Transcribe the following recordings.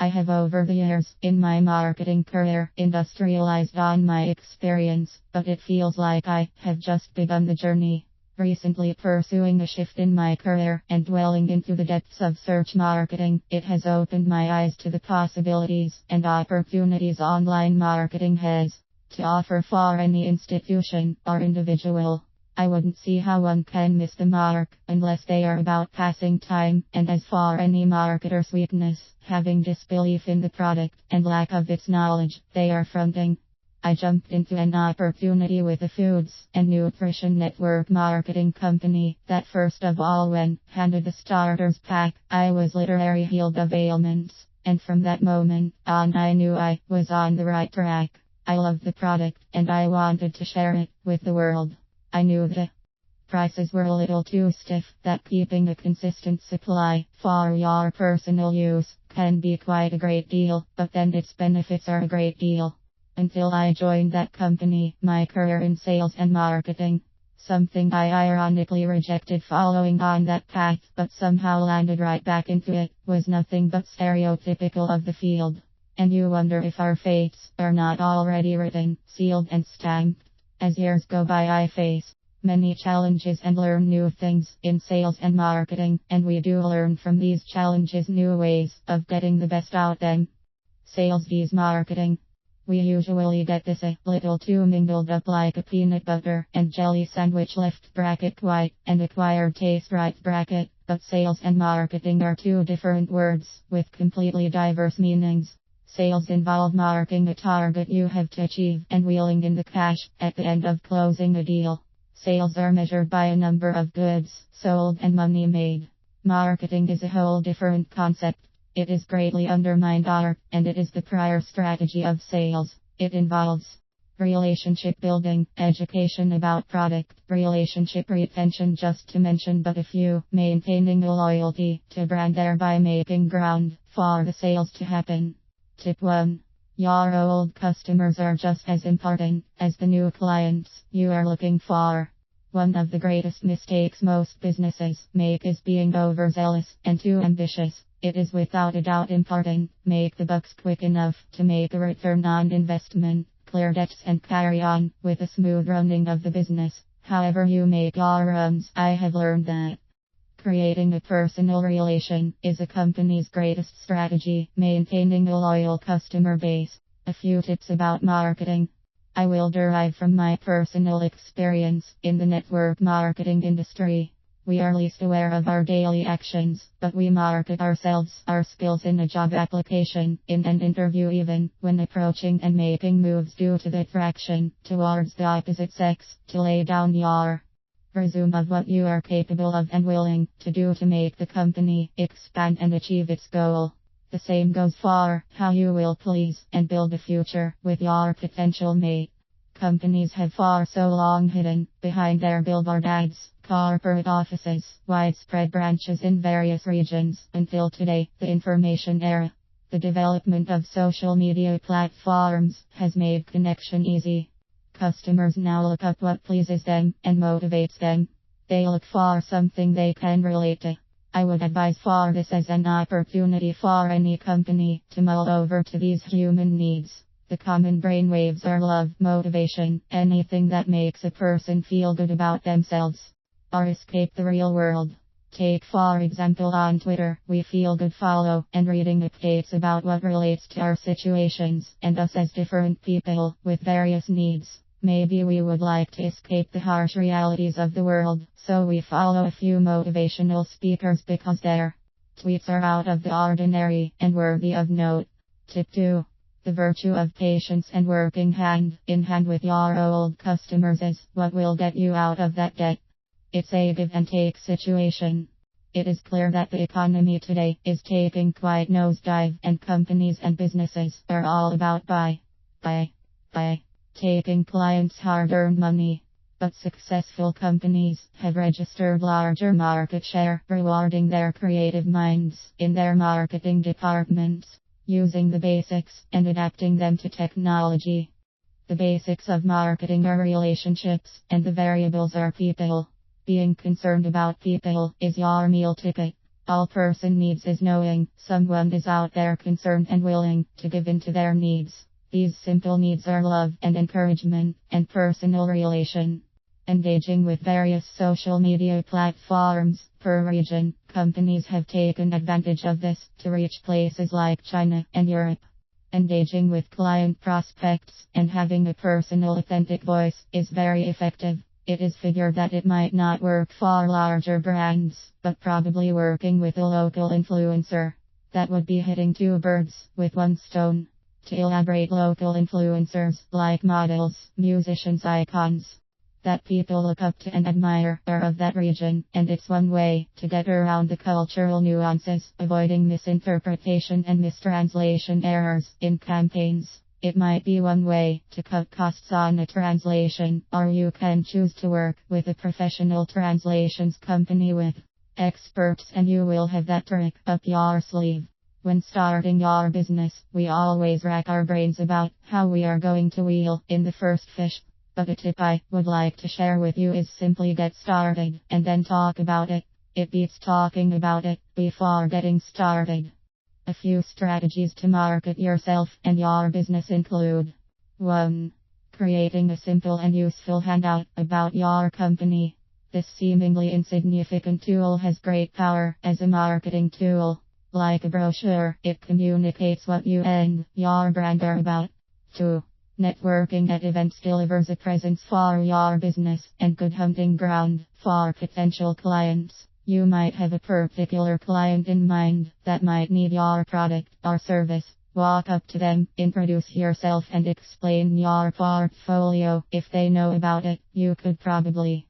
I have over the years in my marketing career industrialized on my experience, but it feels like I have just begun the journey. Recently pursuing a shift in my career and dwelling into the depths of search marketing, it has opened my eyes to the possibilities and opportunities online marketing has to offer for any institution or individual. I wouldn't see how one can miss the mark unless they are about passing time, and as for any marketer's weakness, having disbelief in the product and lack of its knowledge, they are fronting. I jumped into an opportunity with a foods and nutrition network marketing company that first of all when handed the starters pack, I was literally healed of ailments, and from that moment on I knew I was on the right track. I loved the product and I wanted to share it with the world. I knew the prices were a little too stiff, that keeping a consistent supply for your personal use can be quite a great deal, but then its benefits are a great deal. Until I joined that company, my career in sales and marketing, something I ironically rejected following on that path, but somehow landed right back into it, was nothing but stereotypical of the field. And you wonder if our fates are not already written, sealed and stamped. As years go by I face many challenges and learn new things in sales and marketing, and we do learn from these challenges new ways of getting the best out them. Sales vs marketing. We usually get this a little too mingled up like a peanut butter and jelly sandwich left bracket quite and acquired taste right bracket, but sales and marketing are two different words with completely diverse meanings. Sales involve marking a target you have to achieve and wheeling in the cash at the end of closing a deal. Sales are measured by a number of goods sold and money made. Marketing is a whole different concept. It is greatly undermined and it is the prior strategy of sales. It involves relationship building, education about product, relationship retention just to mention but a few, maintaining a loyalty to brand thereby making ground for the sales to happen. Tip 1. Your old customers are just as important as the new clients you are looking for. One of the greatest mistakes most businesses make is being overzealous and too ambitious. It is without a doubt important, make the bucks quick enough to make a return on investment, clear debts and carry on with a smooth running of the business. However you make your runs, I have learned that creating a personal relation is a company's greatest strategy, maintaining a loyal customer base. A few tips about marketing. I will derive from my personal experience in the network marketing industry. We are least aware of our daily actions, but we market ourselves, our skills in a job application, in an interview even, when approaching and making moves due to the attraction towards the opposite sex, to lay down your resume of what you are capable of and willing to do to make the company expand and achieve its goal. The same goes for how you will please and build a future with your potential mate. Companies have for so long hidden behind their billboard ads, corporate offices, widespread branches in various regions, until today, the information era. The development of social media platforms has made connection easy. Customers now look up what pleases them and motivates them. They look for something they can relate to. I would advise for this as an opportunity for any company to mull over to these human needs. The common brainwaves are love, motivation, anything that makes a person feel good about themselves, or escape the real world. Take for example on Twitter, we feel good follow and reading updates about what relates to our situations and us as different people with various needs. Maybe we would like to escape the harsh realities of the world, so we follow a few motivational speakers because their tweets are out of the ordinary and worthy of note. Tip 2. The virtue of patience and working hand in hand with your old customers is what will get you out of that debt. It's a give and take situation. It is clear that the economy today is taking quite nosedive and companies and businesses are all about buy, taking clients' hard-earned money. But successful companies have registered larger market share, rewarding their creative minds in their marketing departments, using the basics and adapting them to technology. The basics of marketing are relationships, and the variables are people. Being concerned about people is your meal ticket. All person needs is knowing someone is out there concerned and willing to give in to their needs. These simple needs are love and encouragement and personal relation. Engaging with various social media platforms per region, companies have taken advantage of this to reach places like China and Europe. Engaging with client prospects and having a personal authentic voice is very effective. It is figured that it might not work for larger brands, but probably working with a local influencer. That would be hitting two birds with one stone. To elaborate, local influencers, like models, musicians, icons that people look up to and admire, are of that region, and it's one way to get around the cultural nuances, avoiding misinterpretation and mistranslation errors in campaigns. It might be one way to cut costs on a translation, or you can choose to work with a professional translations company with experts, and you will have that trick up your sleeve. When starting your business, we always rack our brains about how we are going to reel in the first fish. But a tip I would like to share with you is simply get started and then talk about it. It beats talking about it before getting started. A few strategies to market yourself and your business include: 1. Creating a simple and useful handout about your company. This seemingly insignificant tool has great power as a marketing tool. Like a brochure, it communicates what you and your brand are about. 2. Networking at events delivers a presence for your business and good hunting ground for potential clients. You might have a particular client in mind that might need your product or service. Walk up to them, introduce yourself, and explain your portfolio. If they know about it, you could probably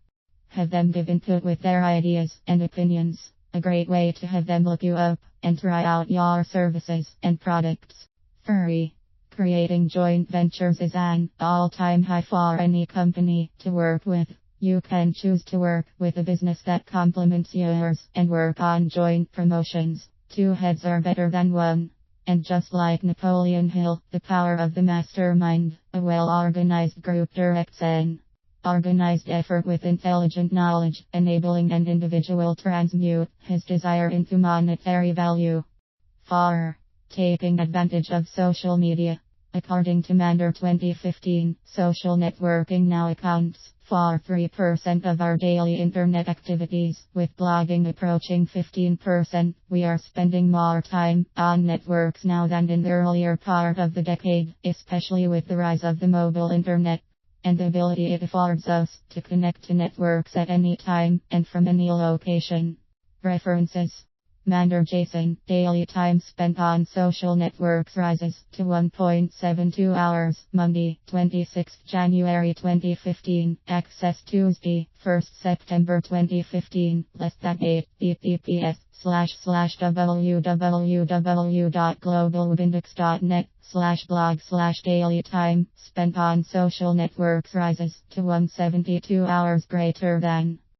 have them give input with their ideas and opinions. A great way to have them look you up and try out your services and products. 3. Creating joint ventures is an all-time high for any company to work with. You can choose to work with a business that complements yours and work on joint promotions. 2 heads are better than 1. And just like Napoleon Hill, the power of the mastermind, a well-organized group directs an organized effort with intelligent knowledge, enabling an individual transmute his desire into monetary value. 4. Taking advantage of social media. According to Mander 2015, social networking now accounts for 3% of our daily internet activities, with blogging approaching 15%. We are spending more time on networks now than in the earlier part of the decade, especially with the rise of the mobile internet and the ability it affords us to connect to networks at any time and from any location. References: Mander Jason, daily time spent on social networks rises to 1.72 hours, Monday, 26 January 2015, access Tuesday, 1 September 2015, less than 8, https://www.globalwebindex.net/blog/daily time spent on social networks rises to 172 hours, greater than